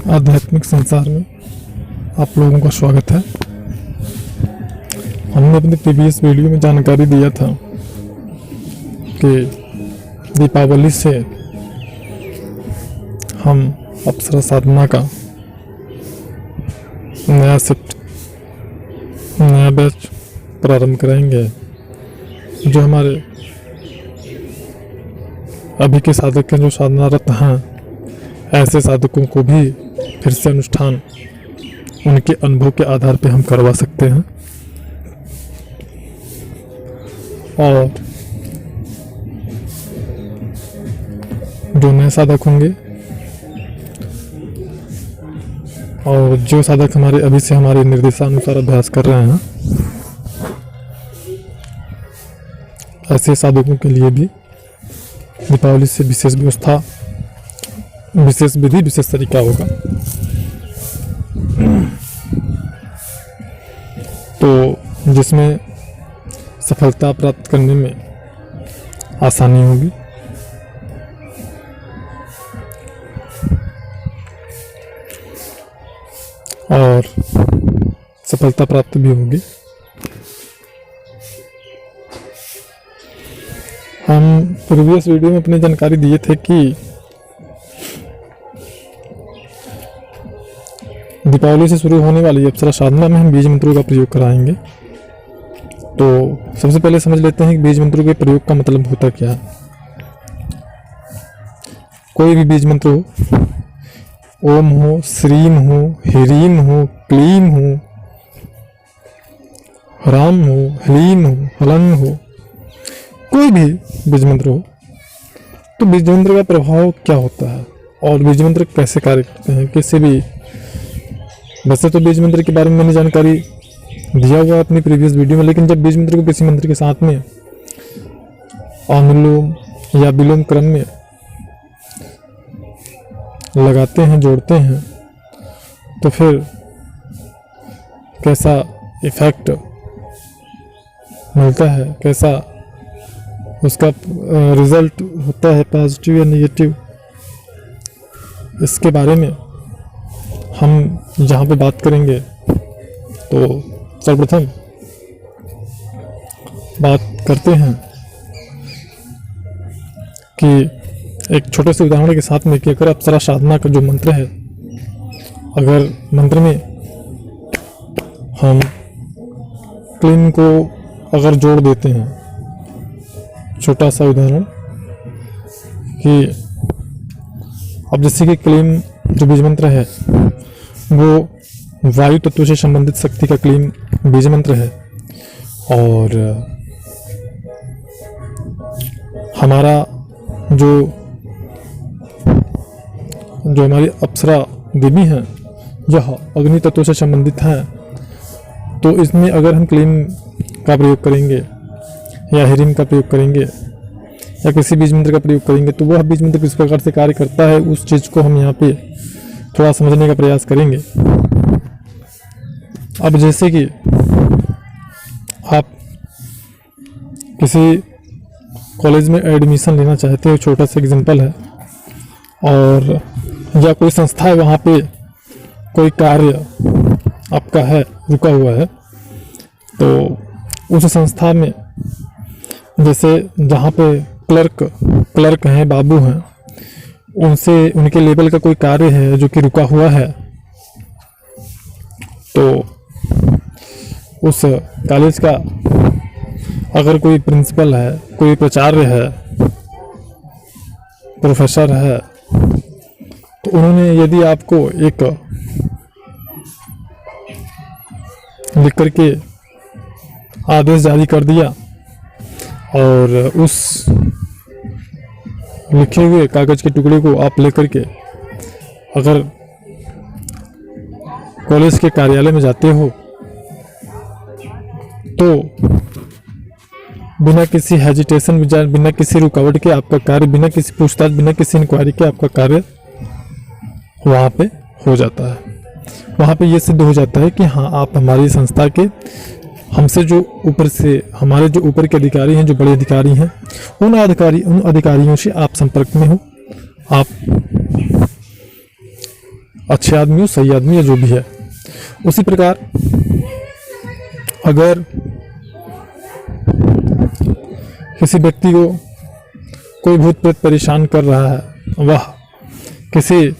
आध्यात्मिक संसार में आप लोगों का स्वागत है। हमने अपने प्रीवियस वीडियो में जानकारी दिया था कि दीपावली से हम अप्सरा साधना का नया शिफ्ट, नया बैच प्रारंभ कराएंगे। जो हमारे अभी के साधक हैं, जो साधनारत हैं, ऐसे साधकों को भी फिर से अनुष्ठान उनके अनुभव के आधार पर हम करवा सकते हैं। और जो नए साधक होंगे और जो साधक हमारे अभी से हमारे निर्देशानुसार अभ्यास कर रहे हैं, ऐसे साधकों के लिए भी दीपावली से विशेष व्यवस्था, विशेष विधि, विशेष तरीका होगा। तो जिसमें सफलता प्राप्त करने में आसानी होगी और सफलता प्राप्त भी होगी। हम प्रीवियस वीडियो में अपनी जानकारी दिए थे कि दीपावली से शुरू होने वाली अप्सरा साधना में हम बीज मंत्रों का प्रयोग कराएंगे। तो सबसे पहले समझ लेते हैं कि बीज मंत्रों के प्रयोग का मतलब होता क्या है। कोई भी बीज मंत्र हो, ओम हो, श्रीम हो, ह्रीम हो, क्लीम हो, ह्राम हो, ह्लीम हो, हलंग हो, कोई भी बीज मंत्र हो, तो बीज मंत्र का प्रभाव क्या होता है और बीज मंत्र कैसे कार्य करते हैं, किसी भी। वैसे तो बीज मंत्र के बारे में मैंने जानकारी दिया हुआ है अपनी प्रीवियस वीडियो में, लेकिन जब बीज मंत्र को किसी मंत्र के साथ में अनुलोम या विलोम क्रम में लगाते हैं, जोड़ते हैं, तो फिर कैसा इफेक्ट मिलता है, कैसा उसका रिजल्ट होता है, पॉजिटिव या नेगेटिव, इसके बारे में हम जहाँ पे बात करेंगे। तो सर्वप्रथम बात करते हैं कि एक छोटे से उदाहरण के साथ में कि अगर अप्सरा साधना का जो मंत्र है, अगर मंत्र में हम क्लीम को अगर जोड़ देते हैं, छोटा सा उदाहरण कि अब जैसे कि क्लीम जो बीज मंत्र है वो वायु तत्व से संबंधित शक्ति का क्लीम बीज मंत्र है, और हमारा जो हमारी अप्सरा देवी हैं, यह अग्नि तत्व से संबंधित हैं। तो इसमें अगर हम क्लीम का प्रयोग करेंगे या ह्रीम का प्रयोग करेंगे या किसी बीज मंत्र का प्रयोग करेंगे, तो वह बीज मंत्र किस प्रकार से कार्य करता है, उस चीज़ को हम यहाँ पे थोड़ा समझने का प्रयास करेंगे। अब जैसे कि आप किसी कॉलेज में एडमिशन लेना चाहते हो, छोटा सा एग्जांपल है, और या कोई संस्था है, वहाँ पे कोई कार्य आपका है, रुका हुआ है, तो उस संस्था में जैसे जहाँ पे क्लर्क हैं, बाबू हैं, उनसे उनके लेवल का कोई कार्य है जो कि रुका हुआ है, तो उस कॉलेज का अगर कोई प्रिंसिपल है, कोई प्राचार्य है, प्रोफेसर है, तो उन्होंने यदि आपको एक लिख करके आदेश जारी कर दिया और उस लिखे हुए कागज के टुकड़े को आप लेकर के अगर कॉलेज के कार्यालय में जाते हो, तो बिना किसी हेजिटेशन, बिना किसी रुकावट के आपका कार्य, बिना किसी पूछताछ, बिना किसी इंक्वायरी के आपका कार्य वहाँ पे हो जाता है। वहाँ पे ये सिद्ध हो जाता है कि हाँ, आप हमारी संस्था के, हमसे जो ऊपर से, हमारे जो ऊपर के अधिकारी हैं, जो बड़े अधिकारी हैं, उन अधिकारियों से आप संपर्क में हो, आप अच्छे आदमी हो, सही आदमी, या जो भी है। उसी प्रकार अगर किसी व्यक्ति को कोई भूत प्रेत परेशान कर रहा है, वह किसी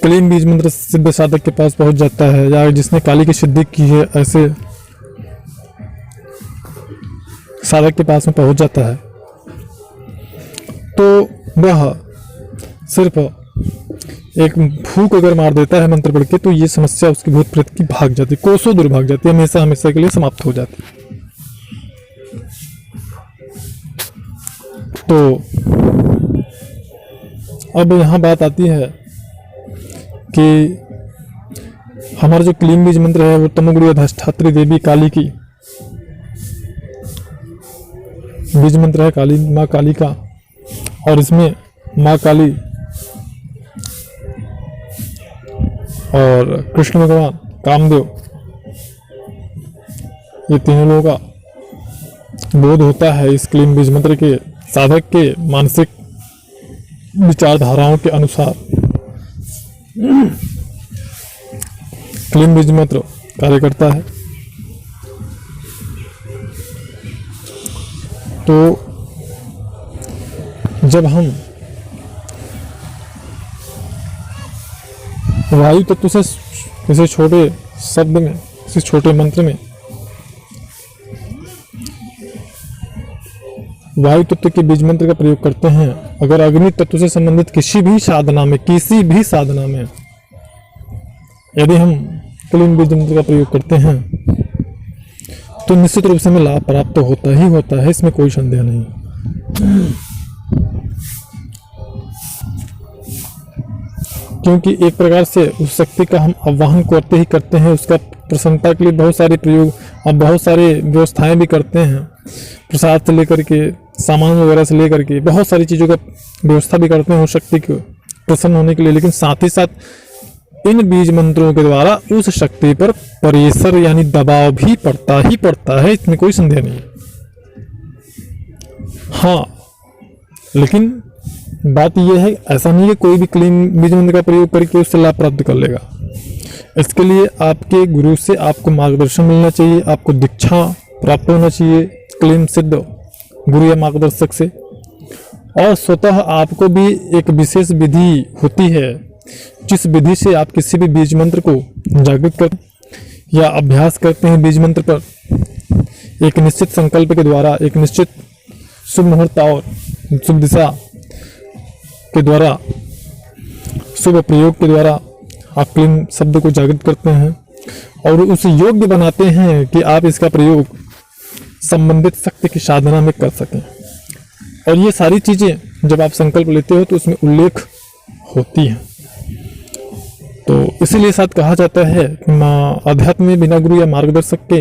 क्लीन बीज मंत्र सिद्ध साधक के पास पहुंच जाता है, या जिसने काली की सिद्धि की है ऐसे साधक के पास में पहुंच जाता है, तो वह सिर्फ एक फूंक अगर मार देता है मंत्र पढ़ के, तो ये समस्या उसकी भूत प्रेत की भाग जाती है, कोसों दूर भाग जाती है, हमेशा हमेशा के लिए समाप्त हो जाती है। तो अब यहाँ बात आती है कि हमारा जो क्लीन बीज मंत्र है वो तमोगुणी अधिष्ठात्री देवी काली की बीज मंत्र है, काली माँ काली का। और इसमें माँ काली और कृष्ण भगवान, कामदेव, ये तीनों लोगों का बोध होता है इस क्लीन बीज मंत्र के साधक के मानसिक विचारधाराओं के अनुसार। क्लीन बीज मंत्र कार्य करता है। तो जब हम वायु तत्व से किसी छोटे शब्द में, किसी छोटे मंत्र में वायु तत्व के बीज मंत्र का प्रयोग करते हैं, अगर अग्नि तत्व से संबंधित किसी भी साधना में यदि हम क्लीन बीज मंत्र का प्रयोग करते हैं, तो निश्चित रूप से हमें लाभ प्राप्त होता ही होता है, इसमें कोई संदेह नहीं। क्योंकि एक प्रकार से उस शक्ति का हम आवाहन करते ही करते हैं, उसका प्रसन्नता के लिए बहुत सारे प्रयोग और बहुत सारे व्यवस्थाएं भी करते हैं, प्रसाद से लेकर के, सामान वगैरह से लेकर के बहुत सारी चीज़ों का व्यवस्था भी करते हैं उस शक्ति को प्रसन्न होने के लिए। लेकिन साथ ही साथ इन बीज मंत्रों के द्वारा उस शक्ति पर प्रेशर यानी दबाव भी पड़ता ही पड़ता है, इसमें कोई संदेह नहीं। हाँ, लेकिन बात यह है, ऐसा नहीं है कोई भी क्लीन बीज मंत्र का प्रयोग करके उससे लाभ प्राप्त कर लेगा। इसके लिए आपके गुरु से आपको मार्गदर्शन मिलना चाहिए, आपको दीक्षा प्राप्त होना चाहिए क्लीन सिद्ध गुरु या मार्गदर्शक से। और स्वतः आपको भी एक विशेष विधि होती है, जिस विधि से आप किसी भी बीज मंत्र को जागृत कर या अभ्यास करते हैं बीज मंत्र पर एक निश्चित संकल्प के द्वारा, एक निश्चित शुभ मुहूर्त और शुभ दिशा के द्वारा, शुभ प्रयोग के द्वारा आप क्लीन शब्द को जागृत करते हैं और उसे योग्य बनाते हैं कि आप इसका प्रयोग संबंधित शक्ति की साधना में कर सकें। और ये सारी चीज़ें जब आप संकल्प लेते हो तो उसमें उल्लेख होती हैं। तो इसीलिए साथ कहा जाता है कि अध्यात्म में बिना गुरु या मार्गदर्शक के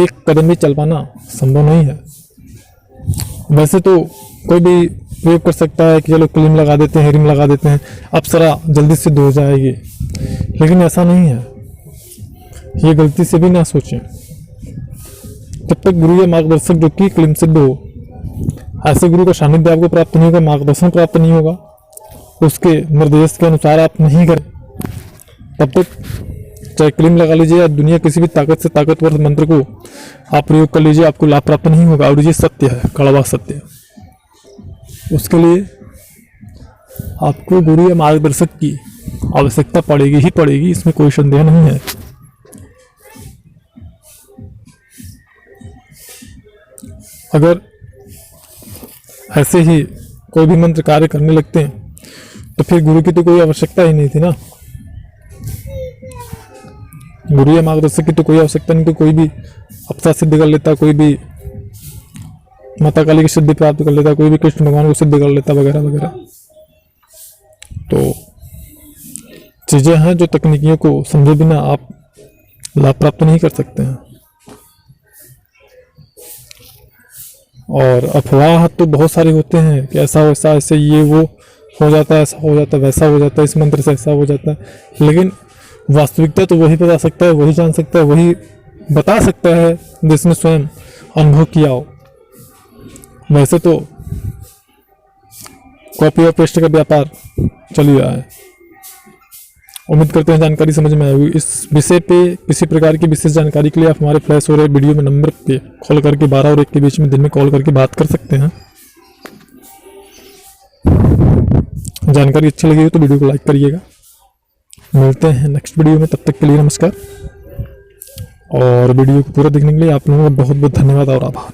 एक कदम भी चल पाना संभव नहीं है। वैसे तो कोई भी प्रयोग कर सकता है कि चलो क्लीम लगा देते हैं, रिम लगा देते हैं, अप्सरा जल्दी सिद्ध हो जाएगी, लेकिन ऐसा नहीं है। ये गलती से भी ना सोचें। जब तक गुरु या मार्गदर्शक जो कि क्लीम सिद्ध हो, ऐसे गुरु का सानिध्य आपको प्राप्त नहीं होगा, मार्गदर्शन प्राप्त नहीं होगा, उसके निर्देश के अनुसार आप नहीं करें, तब तक चाहे क्लीम लगा लीजिए या दुनिया किसी भी ताकत से ताकतवर मंत्र को आप प्रयोग कर लीजिए, आपको लाभ प्राप्त नहीं होगा। और ये सत्य है, कड़वा सत्य है। उसके लिए आपको गुरु या मार्गदर्शक की आवश्यकता पड़ेगी ही पड़ेगी, इसमें कोई संदेह नहीं है। अगर ऐसे ही कोई भी मंत्र कार्य करने लगते हैं तो फिर गुरु की तो कोई आवश्यकता ही नहीं थी ना। गुरु या मार्गदर्शक की तो कोई आवश्यकता नहीं, तो कोई भी अप्सरा सिद्ध कर लेता, कोई भी माता काली की सिद्धि प्राप्त कर लेता, कोई भी कृष्ण भगवान को सिद्ध कर लेता, वगैरह वगैरह। तो चीजें हैं जो तकनीकियों को समझे बिना आप लाभ प्राप्त नहीं कर सकते हैं। और अफवाह तो बहुत सारे होते हैं कि ऐसा वैसा, ऐसे ये वो हो जाता है, ऐसा हो जाता है, वैसा हो जाता है, इस मंत्र से ऐसा हो जाता है। लेकिन वास्तविकता तो वही बता सकता है, वही जान सकता है, वही बता सकता है जिसने स्वयं अनुभव किया हो। वैसे तो कॉपी और पेस्ट का व्यापार चल ही रहा है। उम्मीद करते हैं जानकारी समझ में आई होगी। इस विषय पे किसी प्रकार की विशेष जानकारी के लिए आप हमारे फ्लैश हो रहे वीडियो में नंबर पे कॉल करके 12 और 1 के बीच में दिन में कॉल करके बात कर सकते हैं। जानकारी अच्छी लगी हो तो वीडियो को लाइक करिएगा। मिलते हैं नेक्स्ट वीडियो में, तब तक के लिए नमस्कार। और वीडियो को पूरा देखने के लिए आप लोगों का बहुत बहुत धन्यवाद और आभार।